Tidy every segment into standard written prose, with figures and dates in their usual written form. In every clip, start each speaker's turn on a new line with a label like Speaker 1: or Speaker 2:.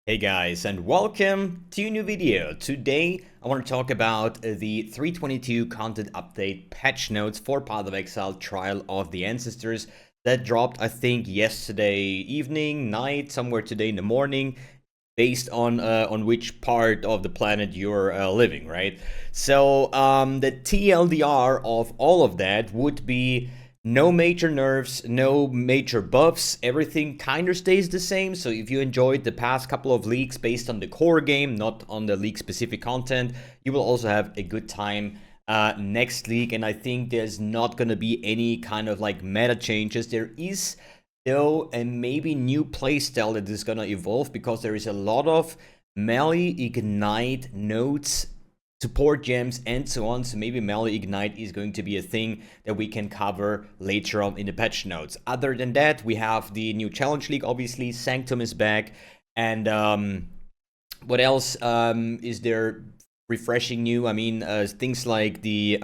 Speaker 1: Hey guys, and welcome to a new video. Today I want to talk about the 3.22 content update patch notes for Path of Exile Trial of the Ancestors that dropped, I think, yesterday evening, night, somewhere today in the morning, based on which part of the planet you're living, right? So the TLDR of all of that would be no major nerfs, no major buffs, everything kind of stays the same. So if you enjoyed the past couple of leaks based on the core game, not on the league specific content, you will also have a good time next league. And I think there's not going to be any kind of like meta changes. There is though a maybe new playstyle that is going to evolve, because there is a lot of melee ignite nodes, support gems, and so on. So maybe melee ignite is going to be a thing that we can cover later on in the patch notes. Other than that, we have the new challenge league. Obviously, Sanctum is back, and what else is there refreshing new? I mean, things like the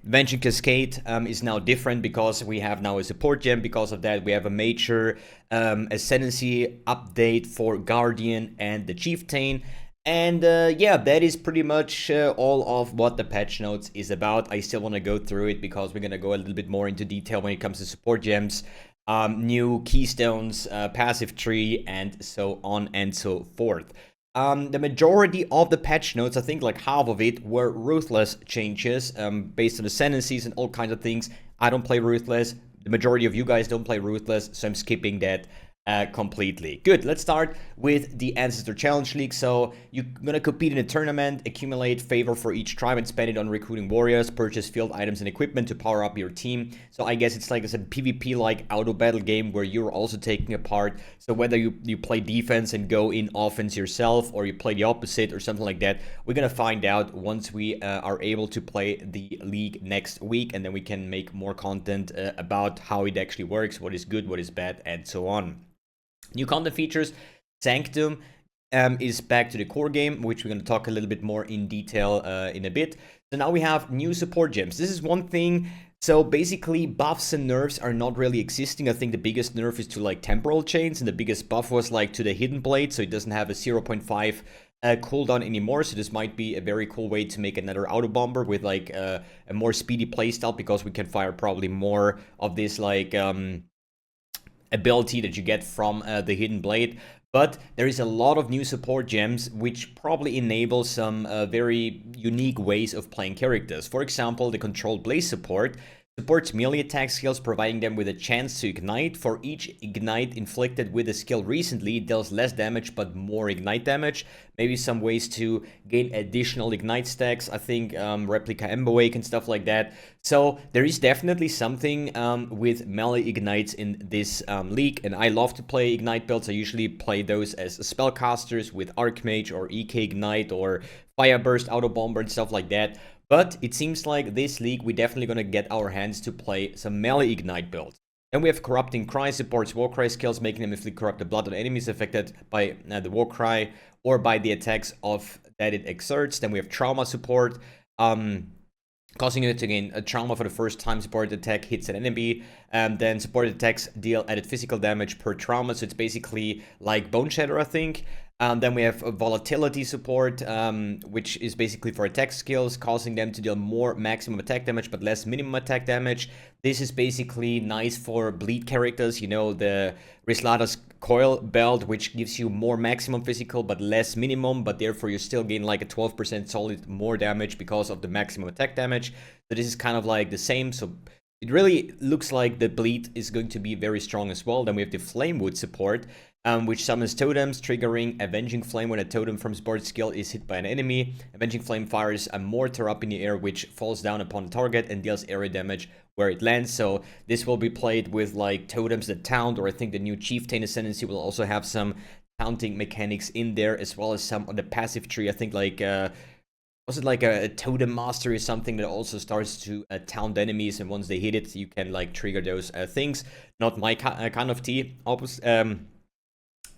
Speaker 1: Venging Cascade is now different because we have now a support gem. Because of that, we have a major Ascendancy update for Guardian and the Chieftain. And yeah, that is pretty much all of what the patch notes is about. I still want to go through it because we're going to go a little bit more into detail when it comes to support gems, new keystones, passive tree, and so on and so forth. The majority of the patch notes, I think like half of it, were Ruthless changes based on Ascendancies and all kinds of things. I don't play Ruthless. The majority of you guys don't play Ruthless, so I'm skipping that completely. Good, let's start with the Ancestor Challenge League. So you're gonna compete in a tournament, accumulate favor for each tribe, and spend it on recruiting warriors, purchase field items and equipment to power up your team. So I guess it's like a PvP-like auto battle game where you're also taking a part. So whether you play defense and go in offense yourself, or you play the opposite or something like that, we're gonna find out once we are able to play the league next week, and then we can make more content about how it actually works, what is good, what is bad, and so on. New content features: Sanctum is back to the core game, which we're going to talk a little bit more in detail in a bit. So now we have new support gems. This is one thing. So basically, buffs and nerfs are not really existing. I think the biggest nerf is to like temporal chains, and the biggest buff was like to the hidden blade, so it doesn't have a 0.5 cooldown anymore. So this might be a very cool way to make another auto bomber with like a more speedy playstyle, because we can fire probably more of this like ability that you get from the hidden blade. But there is a lot of new support gems which probably enable some very unique ways of playing characters. For example, the controlled blaze support supports melee attack skills, providing them with a chance to ignite. For each ignite inflicted with a skill recently, it deals less damage but more ignite damage. Maybe some ways to gain additional ignite stacks, I think replica Embawake and stuff like that. So there is definitely something with melee ignites in this league, and I love to play ignite builds. I usually play those as spellcasters with Archmage or EK Ignite or Fireburst, Auto Bomber and stuff like that. But it seems like this league, we're definitely going to get our hands to play some melee ignite builds. Then we have Corrupting Cry, supports Warcry skills, making them inflict corrupted blood on enemies affected by the Warcry or by the attacks of that it exerts. Then we have Trauma support, causing it to gain a trauma for the first time supported attack hits an enemy. Then supported attacks deal added physical damage per trauma, so it's basically like Bone Shatter, I think. Then we have a Volatility support, which is basically for attack skills, causing them to deal more maximum attack damage but less minimum attack damage. This is basically nice for bleed characters, you know, the Rislata's Coil belt, which gives you more maximum physical but less minimum, but therefore you still gain like a 12% solid more damage because of the maximum attack damage. So this is kind of like the same, so it really looks like the bleed is going to be very strong as well. Then we have the Flamewood support, which summons totems, triggering Avenging Flame when a totem from support skill is hit by an enemy. Avenging Flame fires a mortar up in the air, which falls down upon the target and deals area damage where it lands. So this will be played with like totems that taunt, or I think the new Chieftain Ascendancy will also have some taunting mechanics in there, as well as some on the passive tree. I think like was it like a totem master or something that also starts to taunt enemies, and once they hit it, you can like trigger those things. Not my kind of tea,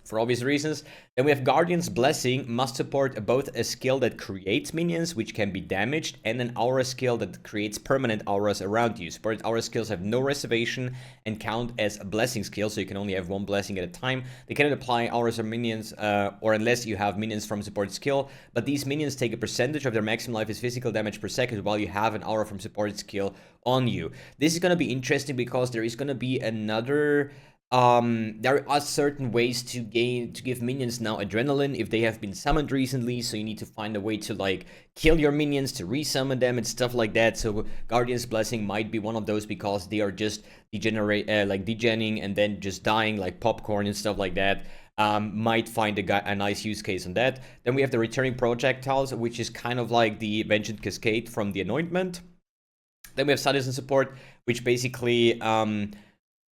Speaker 1: for obvious reasons. Then we have Guardian's Blessing, must support both a skill that creates minions, which can be damaged, and an aura skill that creates permanent auras around you. Supported aura skills have no reservation and count as a blessing skill, so you can only have one blessing at a time. They cannot apply auras or minions, or unless you have minions from support skill, but these minions take a percentage of their maximum life as physical damage per second while you have an aura from supported skill on you. This is going to be interesting because there is going to be another... there are certain ways to give minions now adrenaline if they have been summoned recently, so you need to find a way to like kill your minions to resummon them and stuff like that. So Guardian's Blessing might be one of those because they are just degenning and then just dying like popcorn and stuff like that. Might find a nice use case on that. Then we have the Returning Projectiles, which is kind of like the Vengeance Cascade from the Anointment. Then we have Citizen Support, which basically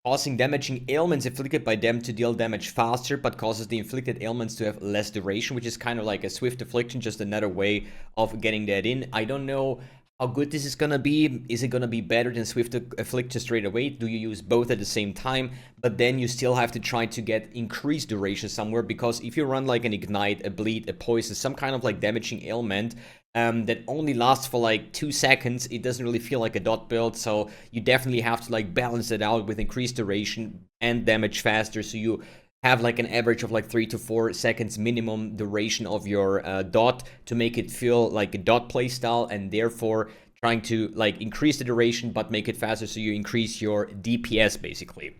Speaker 1: causing damaging ailments inflicted by them to deal damage faster, but causes the inflicted ailments to have less duration, which is kind of like a Swift Affliction, just another way of getting that in. I don't know how good this is gonna be. Is it gonna be better than Swift Affliction straight away? Do you use both at the same time? But then you still have to try to get increased duration somewhere, because if you run like an Ignite, a Bleed, a Poison, some kind of like damaging ailment, that only lasts for like 2 seconds, it doesn't really feel like a dot build, so you definitely have to like balance it out with increased duration and damage faster, so you have like an average of like 3 to 4 seconds minimum duration of your dot to make it feel like a dot playstyle, and therefore trying to like increase the duration but make it faster, so you increase your DPS basically.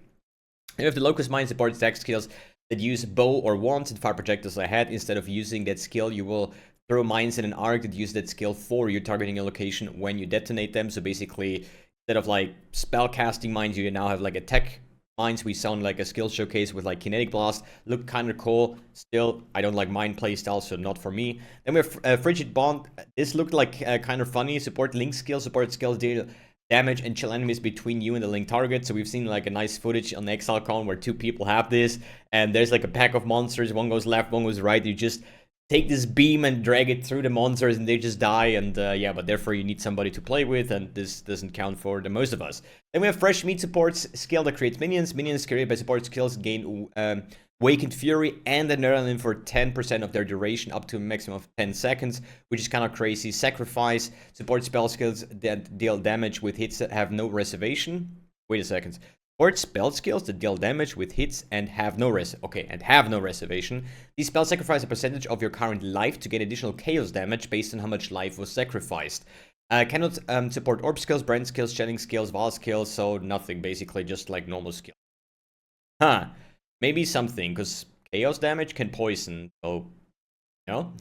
Speaker 1: You have the Locust Mine support attack skills that use bow or wands and fire projectiles ahead. Instead of using that skill, you will throw mines in an arc that use that skill for you, targeting a location when you detonate them. So basically, instead of like spell casting mines, you now have like attack mines. We sound like a skill showcase with like Kinetic Blast. Looked kind of cool. Still, I don't like mine playstyle, so not for me. Then we have Frigid Bond. This looked like kind of funny. Support link skills. Support skills deal damage and chill enemies between you and the link target. So we've seen like a nice footage on the ExileCon where 2 people have this, and there's like a pack of monsters. One goes left, one goes right. You just take this beam and drag it through the monsters and they just die, and yeah, but therefore you need somebody to play with, and this doesn't count for the most of us. Then we have Fresh Meat Supports skill that creates minions. Minions created by support skills gain Wakened Fury and adrenaline for 10% of their duration up to a maximum of 10 seconds, which is kind of crazy. Sacrifice support spell skills that deal damage with hits that have no reservation. Wait a second. Support spell skills that deal damage with hits and have no reservation. These spells sacrifice a percentage of your current life to gain additional chaos damage based on how much life was sacrificed. Cannot support orb skills, brand skills, channeling skills, Val skills, so nothing, basically just like normal skills. Huh. Maybe something, because chaos damage can poison, so, you know?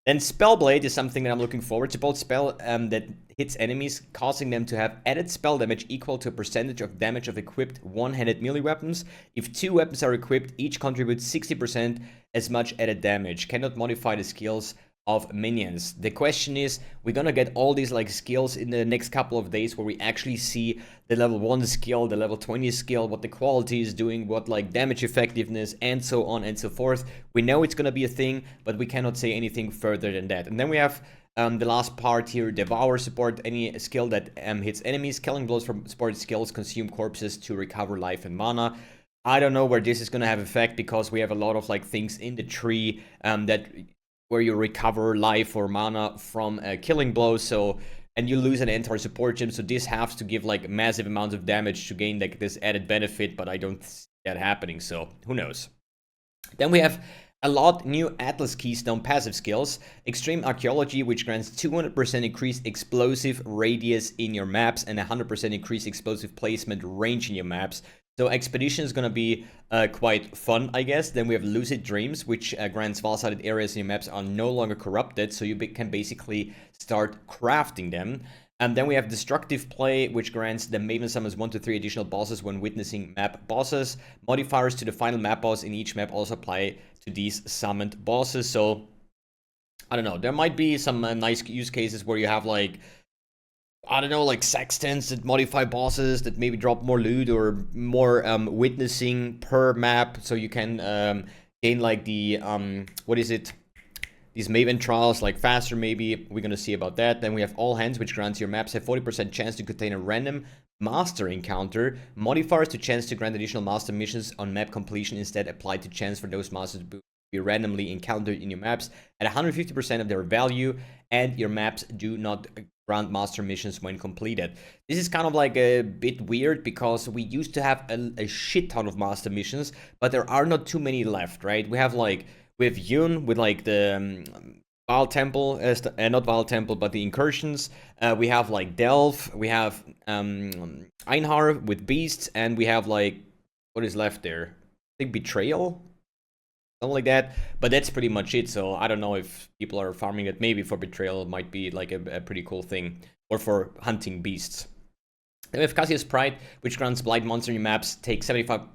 Speaker 1: Then Spellblade is something that I'm looking forward to. Both spell that hits enemies, causing them to have added spell damage equal to a percentage of damage of equipped one-handed melee weapons. If 2 weapons are equipped, each contributes 60% as much added damage. Cannot modify the skills of minions. The question is, we're gonna get all these like skills in the next couple of days where we actually see the level 1 skill, the level 20 skill, what the quality is doing, what like damage effectiveness, and so on and so forth. We know it's gonna be a thing, but we cannot say anything further than that. And then we have the last part here, Devour support. Any skill that hits enemies, killing blows from support skills consume corpses to recover life and mana. I don't know where this is gonna have effect, because we have a lot of like things in the tree where you recover life or mana from killing blows, so, and you lose an entire support gem, so this has to give like massive amounts of damage to gain like this added benefit, but I don't see that happening, so who knows. Then we have a lot new Atlas Keystone passive skills. Extreme Archaeology, which grants 200% increased explosive radius in your maps and 100% increased explosive placement range in your maps. So Expedition is going to be quite fun, I guess. Then we have Lucid Dreams, which grants Val-sided areas in your maps are no longer corrupted, so you can basically start crafting them. And then we have Destructive Play, which grants the Maven summons 1 to 3 additional bosses when witnessing map bosses. Modifiers to the final map boss in each map also apply to these summoned bosses. So, I don't know, there might be some nice use cases where you have like, I don't know, like sextants that modify bosses that maybe drop more loot or more witnessing per map, so you can gain like the what is it? these Maven trials, like faster maybe, we're gonna see about that. Then we have all hands, which grants your maps have 40% chance to contain a random master encounter. Modifiers to chance to grant additional master missions on map completion instead applied to chance for those masters to be randomly encountered in your maps at 150% of their value, and your maps do not grant master missions when completed. This is kind of like a bit weird because we used to have a shit ton of master missions, but there are not too many left, right? We have Yun with like the Vile Temple, not Vile Temple, but the incursions. We have like Delve, we have Einhar with Beasts, and we have like, what is left there? I think Betrayal? Something like that, but that's pretty much it. So I don't know if people are farming it. Maybe for Betrayal it might be like a pretty cool thing, or for hunting beasts. Then we have Cassius Pride, which grants Blight Monster in your maps take 75%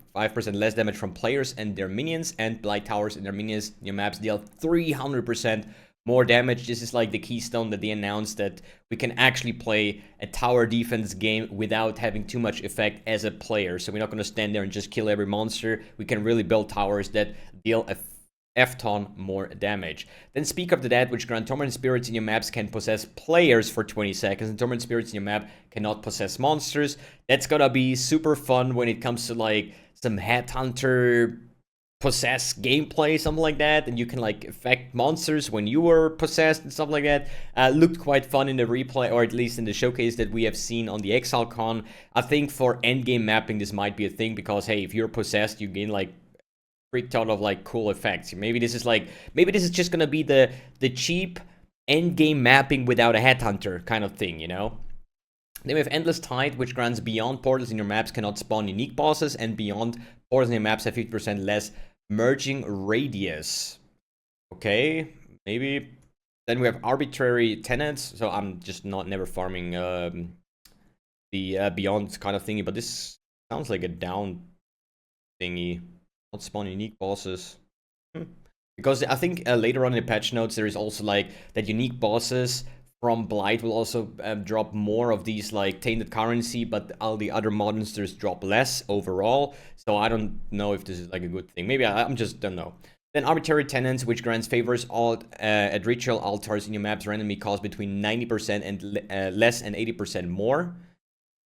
Speaker 1: less damage from players and their minions, and Blight Towers and their minions in your maps deal 300% more damage. This is like the keystone that they announced, that we can actually play a tower defense game without having too much effect as a player. So we're not going to stand there and just kill every monster. We can really build towers that deal a F-ton more damage. Then Speak of the Dead, which grant Torment Spirits in your maps can possess players for 20 seconds, and Torment Spirits in your map cannot possess monsters. That's gonna be super fun when it comes to like some Headhunter possess gameplay, something like that, and you can like affect monsters when you were possessed and stuff like that. Looked quite fun in the replay, or at least in the showcase that we have seen on the Exile con. I think for endgame mapping this might be a thing, because hey, if you're possessed, you gain like freak ton of like cool effects. Maybe this is just gonna be the cheap end game mapping without a headhunter kind of thing, you know? Then we have Endless Tide, which grants beyond portals in your maps cannot spawn unique bosses, and beyond portals in your maps have 50% less merging radius. Okay, maybe. Then we have Arbitrary Tenants, so I'm just never farming the beyond kind of thingy, but this sounds like a down thingy. Not spawn unique bosses. Because I think later on in the patch notes there is also like that unique bosses from Blight will also drop more of these like tainted currency, but all the other monsters drop less overall. So I don't know if this is like a good thing. Maybe I'm just don't know. Then Arbitrary Tenants, which grants favors all at ritual altars in your maps randomly cost between 90% and less and 80% more.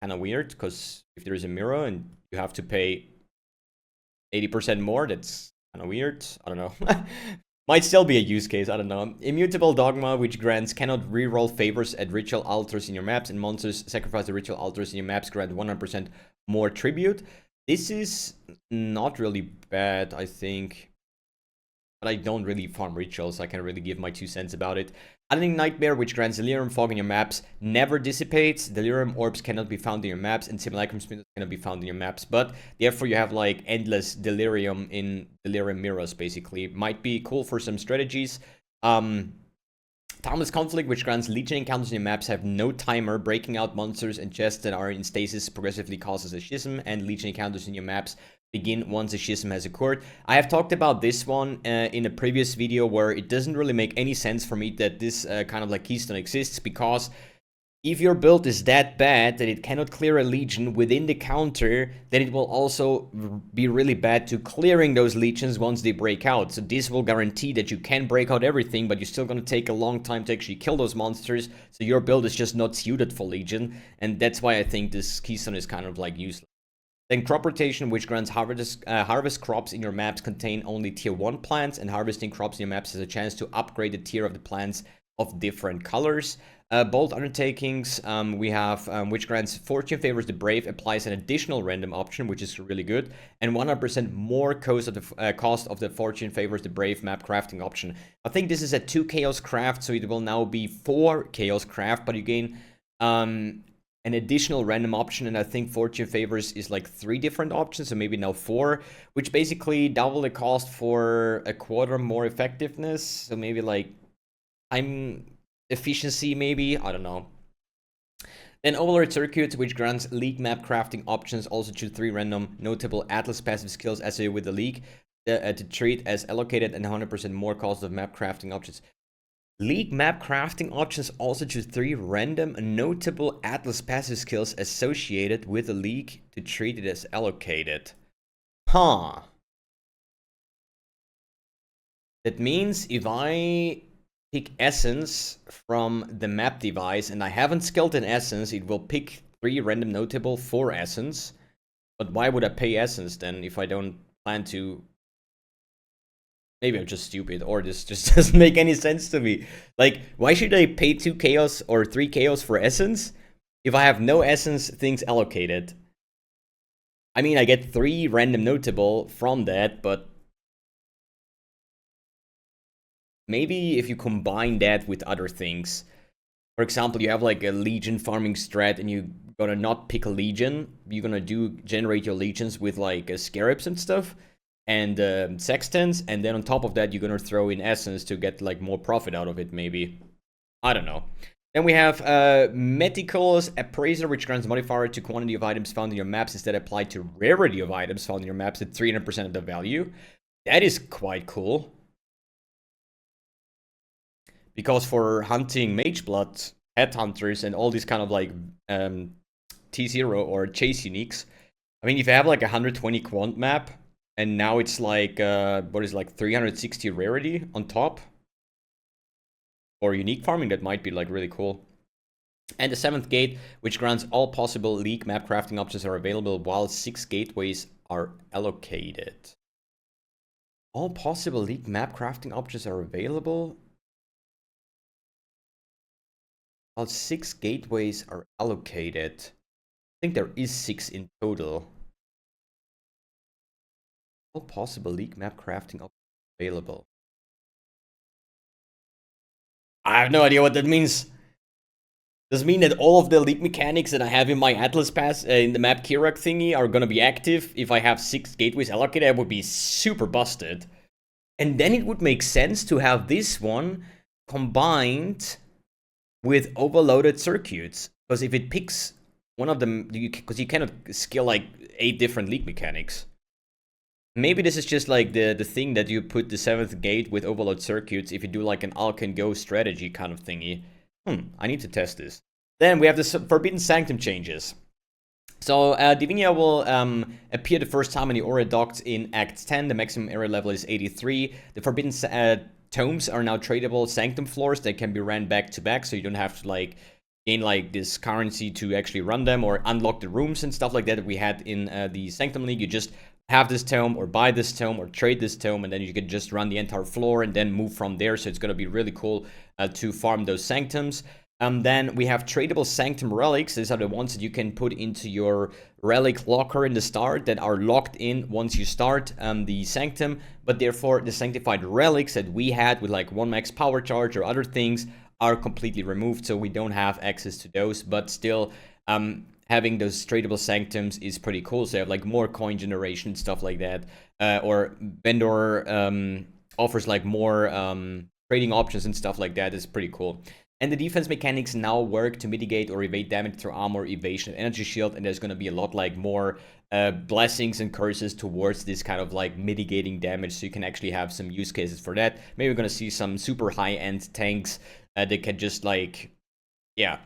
Speaker 1: Kind of weird, because if there is a mirror and you have to pay 80% more, that's kind of weird. I don't know. Might still be a use case, I don't know. Immutable Dogma, which grants cannot reroll favors at ritual altars in your maps, and monsters sacrifice the ritual altars in your maps grant 100% more tribute. This is not really bad, I think. But I don't really farm rituals, so I can't really give my 2 cents about it. Unending Nightmare, which grants Delirium Fog in your maps, never dissipates. Delirium Orbs cannot be found in your maps, and Simulacrum Spindles cannot be found in your maps. But therefore, you have like endless Delirium in Delirium Mirrors, basically. Might be cool for some strategies. Timeless Conflict, which grants Legion encounters in your maps have no timer. Breaking out monsters and chests that are in stasis progressively causes a schism, and Legion encounters in your maps begin once a schism has occurred. I have talked about this one in a previous video, where it doesn't really make any sense for me that this kind of like keystone exists, because if your build is that bad that it cannot clear a legion within the counter, then it will also be really bad to clearing those legions once they break out. So this will guarantee that you can break out everything, but you're still going to take a long time to actually kill those monsters. So your build is just not suited for legion, and that's why I think this keystone is kind of like useless. Then Crop Rotation, which grants harvest crops in your maps contain only tier 1 plants, and harvesting crops in your maps has a chance to upgrade the tier of the plants of different colors. Bold Undertakings, we have which grants Fortune Favors the Brave, applies an additional random option, which is really good, and 100% more cost of the Fortune Favors the Brave map crafting option. I think this is a 2 chaos craft, so it will now be 4 chaos craft, but you gain an additional random option, and I think Fortune Favors is like 3 different options, so maybe now 4, which basically double the cost for a quarter more effectiveness, so maybe like time efficiency, maybe, I don't know. Then Overlord Circuit, which grants League map crafting options, also choose 3 random notable Atlas passive skills associated with the League to treat as allocated, and 100% more cost of map crafting options. League map crafting options also choose 3 random notable Atlas passive skills associated with the League to treat it as allocated. Huh. That means if I pick Essence from the map device, and I haven't skilled an Essence, it will pick 3 random notable for Essence. But why would I pay Essence then if I don't plan to? Maybe I'm just stupid, or this just doesn't make any sense to me. Like, why should I pay 2 Chaos or 3 Chaos for Essence if I have no Essence things allocated? I mean, I get 3 random notable from that, but maybe if you combine that with other things. For example, you have like a Legion farming strat and you're gonna not pick a Legion. You're gonna generate your Legions with like Scarabs and stuff. And Sextants, and then on top of that, you're gonna throw in Essence to get like more profit out of it, maybe. I don't know. Then we have Meticulous Appraiser, which grants modifier to quantity of items found in your maps instead applied to rarity of items found in your maps at 300% of the value. That is quite cool. Because for hunting Mageblood, Headhunters, and all these kind of like T0 or Chase uniques, I mean, if you have like a 120 quant map, and now it's like, what is it, like 360 rarity on top? Or unique farming, that might be like really cool. And the 7th gate, which grants all possible league map crafting options are available while 6 gateways are allocated. All possible league map crafting options are available while 6 gateways are allocated. I think there is 6 in total. All possible league map crafting options available. I have no idea what that means. Does it mean that all of the league mechanics that I have in my Atlas Pass, in the map Kirak thingy, are gonna be active if I have 6 gateways allocated? I would be super busted. And then it would make sense to have this one combined with overloaded circuits. Because if it picks one of them, because you cannot skill like 8 different league mechanics. Maybe this is just like the thing that you put the 7th gate with overload circuits if you do like an all can go strategy kind of thingy. I need to test this. Then we have the Forbidden Sanctum changes. So Divinia will appear the first time in the Aura Docks in Act 10. The maximum area level is 83. The Forbidden Tomes are now tradable Sanctum floors that can be ran back to back, so you don't have to like gain like this currency to actually run them or unlock the rooms and stuff like that we had in the Sanctum League. You just have this tome or buy this tome or trade this tome, and then you can just run the entire floor and then move from there. So it's going to be really cool to farm those sanctums. Then we have tradable Sanctum relics. These are the ones that you can put into your relic locker in the start that are locked in once you start the Sanctum. But therefore, the sanctified relics that we had with like 1 max power charge or other things are completely removed. So we don't have access to those, but still having those tradable sanctums is pretty cool. So you have like more coin generation, stuff like that. Or vendor offers like more trading options and stuff like that. Is pretty cool. And the defense mechanics now work to mitigate or evade damage through armor, evasion, and energy shield. And there's going to be a lot like more blessings and curses towards this kind of like mitigating damage. So you can actually have some use cases for that. Maybe we're going to see some super high-end tanks that can just like, yeah,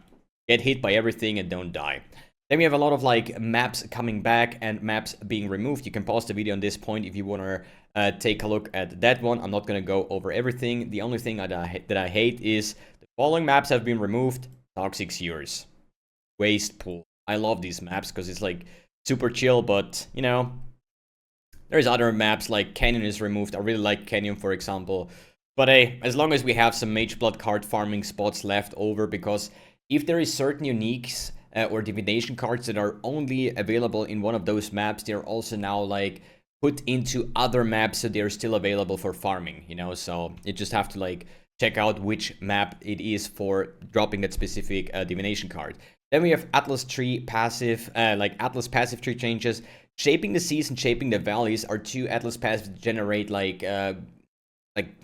Speaker 1: get hit by everything and don't die. Then we have a lot of like maps coming back and maps being removed. You can pause the video on this point if you want to take a look at that one. I'm not going to go over everything. The only thing that I hate is the following maps have been removed. Toxic Sewers, Waste Pool. I love these maps because it's like super chill, but you know, there's other maps like Canyon is removed. I really like Canyon, for example. But hey, as long as we have some Mageblood card farming spots left over, because if there is certain uniques or divination cards that are only available in one of those maps, they're also now like put into other maps, so they're still available for farming, you know. So you just have to like check out which map it is for dropping that specific divination card. Then we have Atlas Tree passive, like Atlas passive tree changes. Shaping the Seas and Shaping the Valleys are 2 Atlas passives that generate like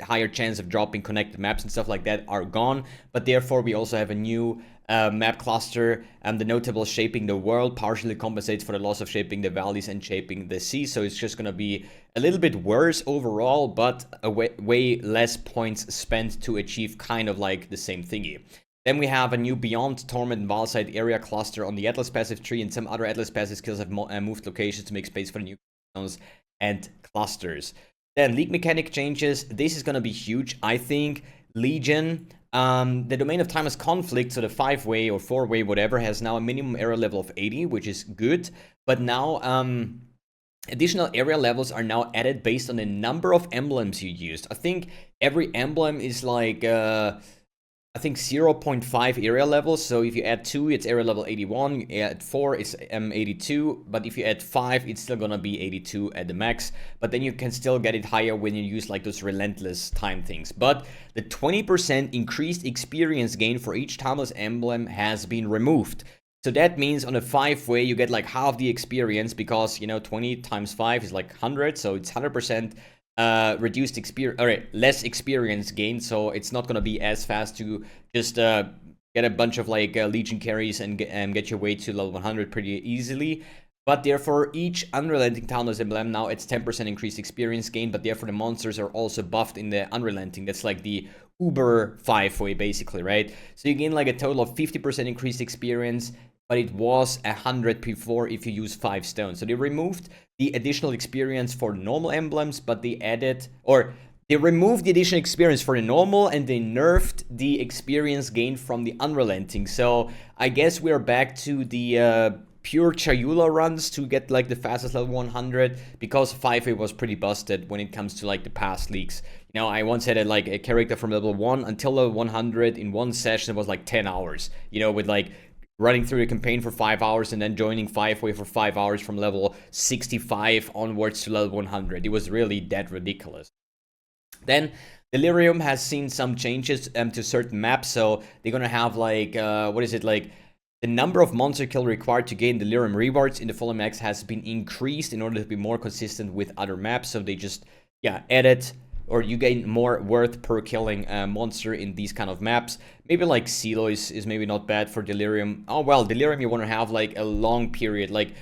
Speaker 1: higher chance of dropping connected maps and stuff like that are gone, but therefore we also have a new map cluster, and the notable Shaping the World partially compensates for the loss of Shaping the Valleys and Shaping the Sea. So it's just going to be a little bit worse overall, but a way less points spent to achieve kind of like the same thingy. Then we have a new Beyond, Torment, and Valside area cluster on the Atlas passive tree, and some other Atlas passive skills have moved locations to make space for the new zones and clusters. Then League mechanic changes. This is going to be huge. I think Legion. The Domain of Timeless Conflict, so the 5-way or 4-way, whatever, has now a minimum area level of 80, which is good. But now, additional area levels are now added based on the number of emblems you used. I think every emblem is like, I think 0.5 area levels. So if you add 2, it's area level 81. You add 4, it's 82. But if you add 5, it's still gonna be 82 at the max. But then you can still get it higher when you use like those relentless time things. But the 20% increased experience gain for each timeless emblem has been removed. So that means on a 5-way, you get like half the experience because, you know, 20 times 5 is like 100. So it's 100% reduced experience, or less experience gain, so it's not gonna be as fast to just get a bunch of like Legion carries and get your way to level 100 pretty easily. But therefore, each unrelenting timeless emblem now it's 10% increased experience gain, but therefore the monsters are also buffed in the unrelenting. That's like the Uber 5-way basically, right? So you gain like a total of 50% increased experience, but it was 100 before if you use 5 stones. So they removed the additional experience for normal emblems, but they added, or they removed the additional experience for the normal and they nerfed the experience gained from the unrelenting. So I guess we're back to the pure Chayula runs to get like the fastest level 100, because 5-way was pretty busted when it comes to like the past leaks. You know, I once had like a character from level 1 until level 100 in one session. It was like 10 hours, you know, with like running through the campaign for 5 hours and then joining 5-way for 5 hours from level 65 onwards to level 100. It was really that ridiculous. Then Delirium has seen some changes to certain maps, so they're gonna have like, what is it, like the number of monster kill required to gain Delirium rewards in the Fallen Max has been increased in order to be more consistent with other maps. So they just, yeah, added, or you gain more worth per killing a monster in these kind of maps. Maybe like Silo is maybe not bad for Delirium. Oh well, Delirium you want to have like a long period, like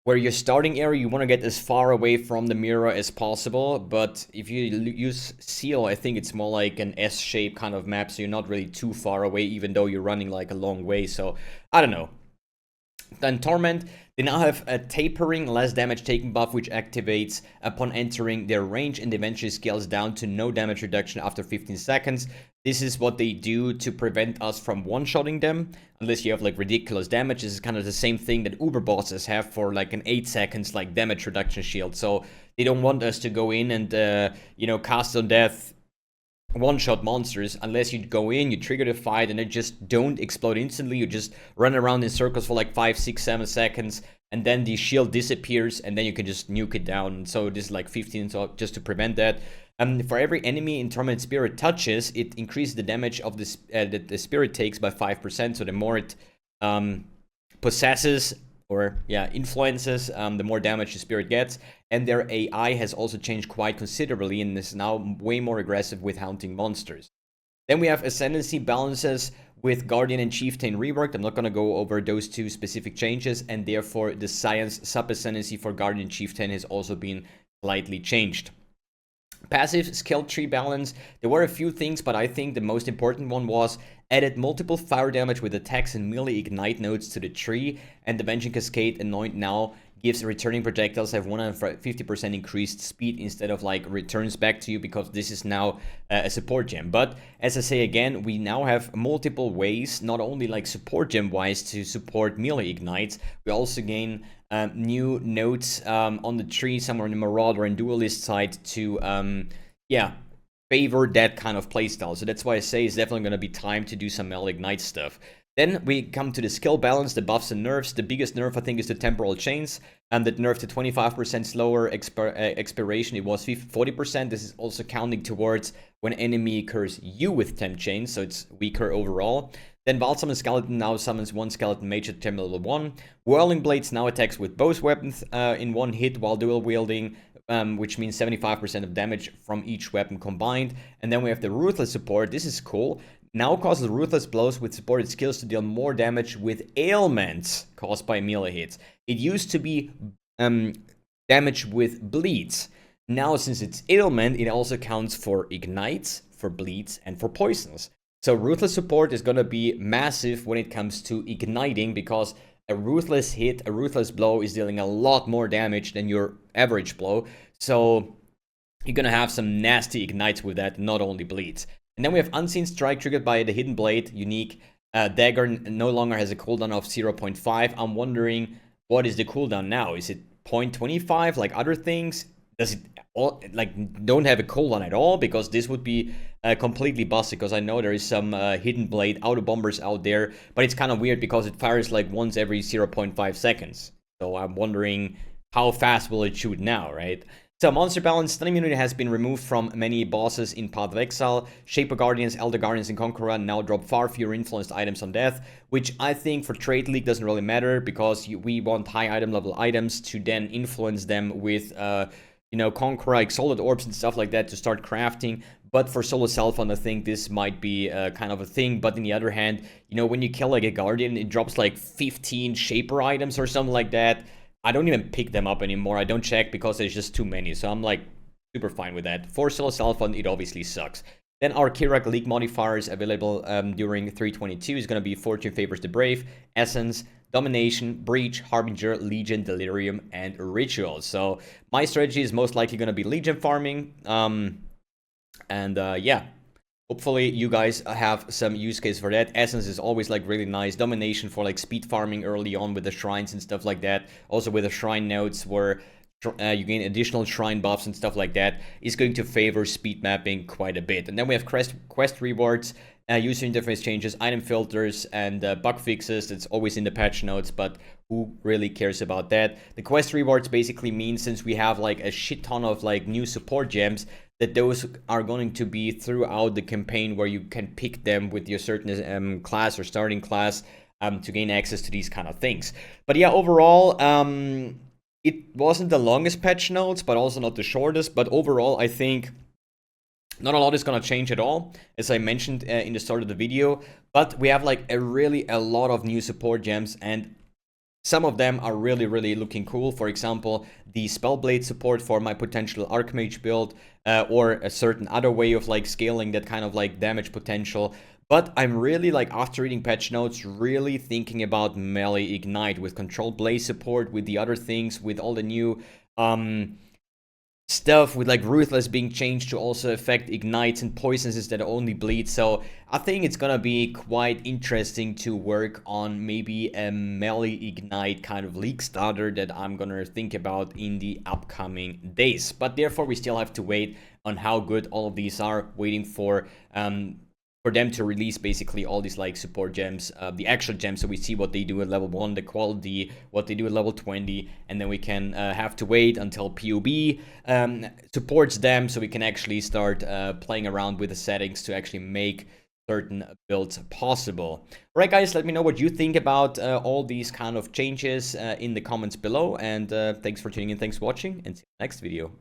Speaker 1: where your starting area you want to get as far away from the mirror as possible. But if you use Seal, I think it's more like an S-shaped kind of map, so you're not really too far away, even though you're running like a long way. So I don't know. Then Torment, they now have a tapering less damage taken buff, which activates upon entering their range and eventually scales down to no damage reduction after 15 seconds. This is what they do to prevent us from one-shotting them, unless you have like ridiculous damage. This is kind of the same thing that Uber bosses have for like an 8 seconds like damage reduction shield. So they don't want us to go in and, you know, cast on death one-shot monsters unless you go in, you trigger the fight, and they just don't explode instantly. You just run around in circles for like 5, 6, 7 seconds, and then the shield disappears, and then you can just nuke it down. So this is like 15, so just to prevent that. For every enemy in Torment Spirit touches, it increases the damage of that the spirit takes by 5%. So the more it possesses, or yeah, influences, the more damage the spirit gets. And their AI has also changed quite considerably and is now way more aggressive with hunting monsters. Then we have Ascendancy balances with Guardian and Chieftain reworked. I'm not going to go over those two specific changes, and therefore the Science sub-Ascendancy for Guardian and Chieftain has also been slightly changed. Passive skill tree balance, there were a few things, but I think the most important one was added multiple fire damage with attacks and melee ignite nodes to the tree, and the Vengeance Cascade Anoint now gives returning projectiles have 150% increased speed instead of like returns back to you, because this is now a support gem. But as I say again, we now have multiple ways, not only like support gem wise to support melee ignites, we also gain new nodes on the tree somewhere in the Marauder and Duelist side to yeah, favor that kind of playstyle. So that's why I say it's definitely going to be time to do some melee ignite stuff. Then we come to the skill balance, the buffs and nerfs. The biggest nerf, I think, is the Temporal Chains, and that nerf to 25% slower expiration. It was 40%. This is also counting towards when enemy occurs you with Temp Chains, so it's weaker overall. Then Balsam Skeleton now summons one Skeleton Mage at Temp level 1. Whirling Blades now attacks with both weapons in one hit while dual wielding, which means 75% of damage from each weapon combined. And then we have the Ruthless support. This is cool. Now causes ruthless blows with supported skills to deal more damage with ailments caused by melee hits. It used to be damage with bleeds. Now, since it's ailment, it also counts for ignites, for bleeds, and for poisons. So ruthless support is going to be massive when it comes to igniting, because a ruthless hit, a ruthless blow is dealing a lot more damage than your average blow. So you're gonna have some nasty ignites with that, not only bleeds. And then we have Unseen Strike triggered by the Hidden Blade, unique. Dagger no longer has a cooldown of 0.5. I'm wondering, what is the cooldown now? Is it 0.25 like other things? Does it all, like, don't have a cooldown at all? Because this would be completely busted, because I know there is some Hidden Blade auto bombers out there, but it's kind of weird because it fires like once every 0.5 seconds. So I'm wondering, how fast will it shoot now, right? So monster balance, stun immunity has been removed from many bosses in Path of Exile. Shaper Guardians, Elder Guardians, and Conqueror now drop far fewer influenced items on death, which I think for Trade League doesn't really matter, because we want high item level items to then influence them with, you know, Conqueror, like Solid Orbs and stuff like that to start crafting. But for solo self-fund, I think this might be kind of a thing. But on the other hand, you know, when you kill like a Guardian, it drops like 15 Shaper items or something like that. I don't even pick them up anymore. I don't check because there's just too many. So I'm like super fine with that. For solo self-fund, it obviously sucks. Then our Kirak League modifiers available during 322 is going to be Fortune Favors the Brave, Essence, Domination, Breach, Harbinger, Legion, Delirium, and Ritual. So my strategy is most likely going to be Legion farming. Yeah. Hopefully you guys have some use case for that. Essence is always like really nice. Domination for like speed farming early on with the shrines and stuff like that. Also with the shrine nodes where you gain additional shrine buffs and stuff like that is going to favor speed mapping quite a bit. And then we have quest rewards, user interface changes, item filters, and bug fixes. That's always in the patch notes, but who really cares about that? The quest rewards basically mean, since we have like a shit ton of like new support gems, that those are going to be throughout the campaign, where you can pick them with your certain class or starting class to gain access to these kind of things. But yeah, overall, it wasn't the longest patch notes, but also not the shortest. But overall, I think not a lot is going to change at all, as I mentioned in the start of the video. But we have like a lot of new support gems, and some of them are really looking cool. For example, the Spellblade support for my potential Archmage build, or a certain other way of like scaling that kind of like damage potential. But I'm really, like, after reading patch notes, really thinking about melee ignite with controlled blaze support, with the other things, with all the new stuff, with like Ruthless being changed to also affect ignites and poisons instead of only bleed. So I think it's gonna be quite interesting to work on maybe a melee ignite kind of league starter that I'm gonna think about in the upcoming days. But therefore we still have to wait on how good all of these are, waiting for them to release basically all these like support gems, the actual gems, so we see what they do at level 1, the quality, what they do at level 20, and then we can have to wait until PUB supports them, so we can actually start playing around with the settings to actually make certain builds possible. Alright guys, let me know what you think about all these kind of changes in the comments below, and thanks for tuning in, thanks for watching, and see you in the next video.